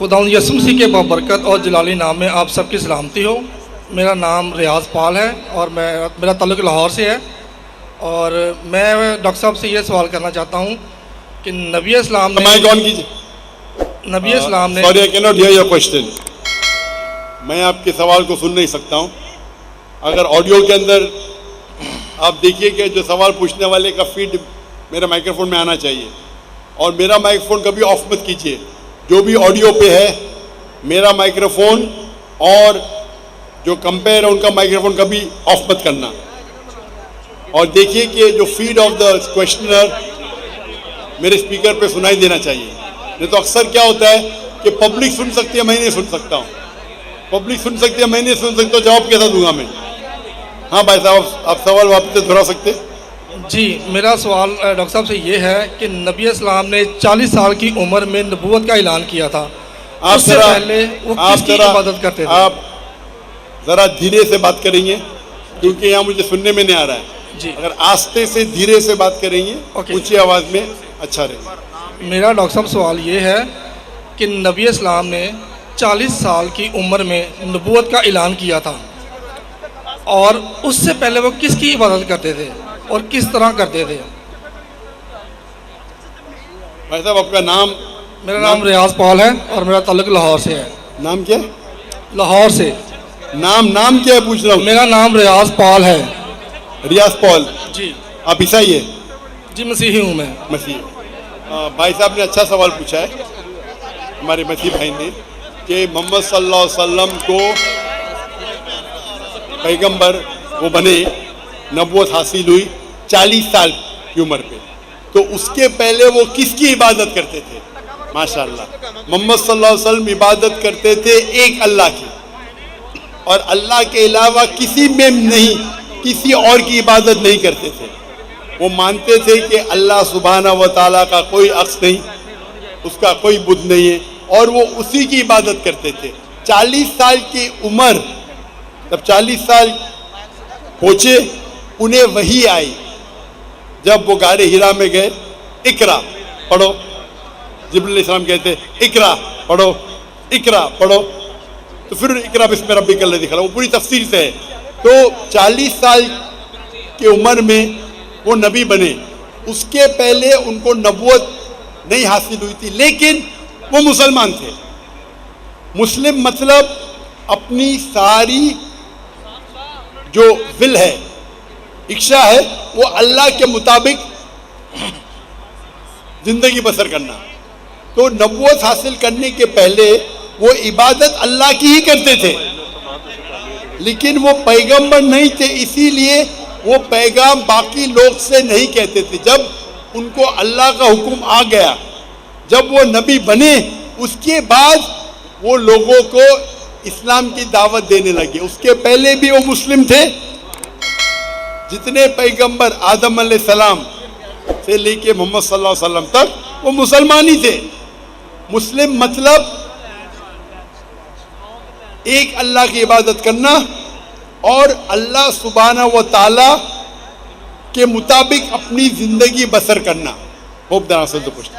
खुदावंद यसु मसीह के बाबरकत और जलाली नाम में आप सबकी सलामती हो। मेरा नाम रियाज पाल है और मेरा ताल्लुक़ लाहौर से है। और मैं डॉक्टर साहब से ये सवाल करना चाहता हूँ कि नबी इस्लाम ने नबी इस्लाम ने sorry I can not here your question. मैं आपके सवाल को सुन नहीं सकता हूँ। अगर ऑडियो के अंदर आप देखिए कि जो सवाल पूछने वाले का फीड मेरे माइक्रोफोन में आना चाहिए, और मेरा माइक्रोफोन कभी ऑफ मत कीजिए। जो भी ऑडियो पे है मेरा माइक्रोफोन और जो कंपेयर है उनका माइक्रोफोन कभी ऑफ मत करना। और देखिए कि जो फीड ऑफ द क्वेश्चनर मेरे स्पीकर पे सुनाई देना चाहिए। नहीं तो अक्सर क्या होता है कि पब्लिक सुन सकती है, मैं नहीं सुन सकता हूँ। पब्लिक सुन सकती है, मैं नहीं सुन सकता, जवाब कैसा दूंगा मैं? हाँ भाई साहब, आप सवाल वापस से दोहरा सकते? जी, मेरा सवाल डॉक्टर साहब से ये है कि नबी इस्लाम ने 40 साल की उम्र में नबूवत का ऐलान किया था। उससे पहले वो किसकी इबादत करते थे? आप ज़रा धीरे से बात करेंगे क्योंकि यहाँ मुझे सुनने में नहीं आ रहा है जी। अगर आस्ते से धीरे से बात करेंगे ऊंची आवाज़ में अच्छा रहेगा। मेरा डॉक्टर साहब सवाल ये है कि नबी इस्लाम ने 40 साल की उम्र में नबूवत का ऐलान किया था, और उससे पहले वो किसकी इबादत करते थे और किस तरह करते थे? भाई साहब आपका नाम? मेरा नाम रियाज पाल है और मेरा ताल्लुक लाहौर से है। नाम क्या? लाहौर से। नाम क्या है पूछ रहा हूँ? मेरा नाम रियाज पाल है। रियाज पाल जी। आप ईसाई है? जी, मसीही हूँ मैं। मसीह। भाई साहब ने अच्छा सवाल पूछा है हमारे मसीह भाई ने कि मोहम्मद सल्लल्लाहु अलैहि वसल्लम को पैगंबर वो बने, नबूवत हासिल हुई 40 साल की उम्र पे, तो उसके पहले वो किसकी इबादत करते थे? माशाअल्लाह, मोहम्मद सल्लल्लाहु अलैहि वसल्लम इबादत करते थे एक अल्लाह की, और अल्लाह के अलावा किसी में नहीं, किसी और की इबादत नहीं करते थे। वो मानते थे कि अल्लाह सुब्हाना व तआला का कोई अक्स नहीं, उसका कोई बुत नहीं है, और वो उसी की इबादत करते थे। 40 साल की उम्र, जब 40 साल पहुँचे उन्हें वही आई। जब वो गारे हिरा में गए, इकरा पढ़ो, जिब्रील अलैहिस्सलाम कहते इकरा पढ़ो, इकरा पढ़ो, तो फिर इकरा बिस्मि रब्बिकल लज़ी खलक़, वो पूरी तफसीर से है। तो 40 साल की उम्र में वो नबी बने। उसके पहले उनको नबूवत नहीं हासिल हुई थी, लेकिन वो मुसलमान थे। मुस्लिम मतलब अपनी सारी जो विल है, इच्छा है, वो अल्लाह के मुताबिक जिंदगी बसर करना। तो नबूवत हासिल करने के पहले वो इबादत अल्लाह की ही करते थे, लेकिन वो पैगंबर नहीं थे, इसीलिए वो पैगाम बाकी लोग से नहीं कहते थे। जब उनको अल्लाह का हुक्म आ गया, जब वो नबी बने, उसके बाद वो लोगों को इस्लाम की दावत देने लगे। उसके पहले भी वो मुस्लिम थे। जितने पैगंबर आदम अलैहिस्सलाम से लेके मोहम्मद सल्लल्लाहु अलैहि वसल्लम तक वो मुसलमान ही थे। मुस्लिम मतलब एक अल्लाह की इबादत करना और अल्लाह सुब्हाना व तआला के मुताबिक अपनी जिंदगी बसर करना। Hope the answer the question.